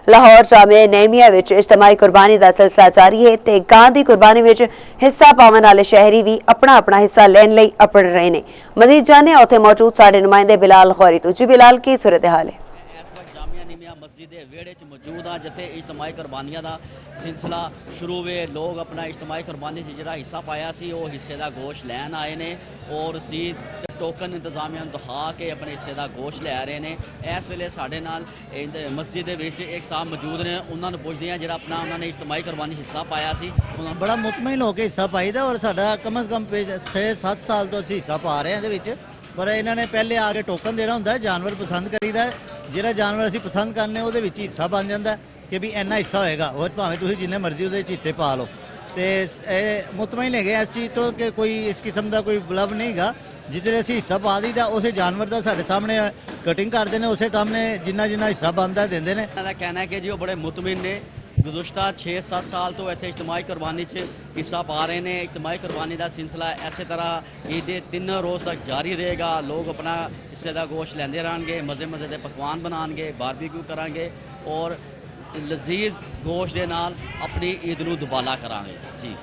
लाहौर जामिया नईमिया विच इज्तमाही कुर्बानी का सिलसिला जारी है ते गां दी कुर्बानी विच हिस्सा पावन वाले शहरी भी अपना अपना हिस्सा लैन लई अपड़ रहे ने। मजीद जाने उत्थे मौजूद साडे नुमाइंदे बिलाल खौरी तो। जी बिलाल, की सूरत हाल है? जामिया निमिया मस्जिद के वेड़े च मौजूद हाँ जिथे इज्तमाही कुर्बानियां का सिलसिला शुरू हुए। लोग अपना इज्तमाही कुर्बानी से जो हिस्सा पाया सी वो हिस्से का गोश्त लैन आए ने और टोकन इंतजामिया दिखा के अपने हिस्से का गोश्त लै रहे हैं। इस वेले साढ़े नाल मस्जिद एक साहब मौजूद ने, उन्होंने पुछते हैं जो अपना उन्होंने इज्तमाही कुर्बानी हिस्सा पाया सी। बड़ा मुतमईन होकर हिस्सा पाई दा और साडा कम अज़ कम 6-7 साल तो असीं हिस्सा पा रहे हैं ਇਹਦੇ पर इन्होंने पहले आके टोकन देना होंगे। जानवर पसंद करीदा है, जो जानवर असीं पसंद करने वो हिस्सा बन जाता है कि भी इन्ना हिस्सा होएगा और भावें तुसीं जिन्ने मर्जी वो हिस्से पा लो। तो मुतमईन है इस चीज़ तो कि कोई इस किस्म का कोई बलब नहीं गा। जिसले असीं हिस्सा पा दी उस जानवर का साढ़े सामने कटिंग करते हैं, उस सामने जिन्ना जिन्ना हिस्सा बनता देंगे ने। कहना है कि जी वो बड़े मुतमिन ने गुज़श्ता 6-7 साल तो इतने इज्तमाही कुर्बानी हिस्सा पा रहे हैं। इज्तमाही कुर्बानी का सिलसिला इस तरह ईद 3 रोज़ तक जारी रहेगा। लोग अपना हिस्से का गोश्त लेंदे रहेंगे, मज़े मज़े के पकवान बनाएंगे, बारबेक्यू करांगे और लजीज गोश्त के नाल अपनी ईद नूं दुबाला करांगे। जी।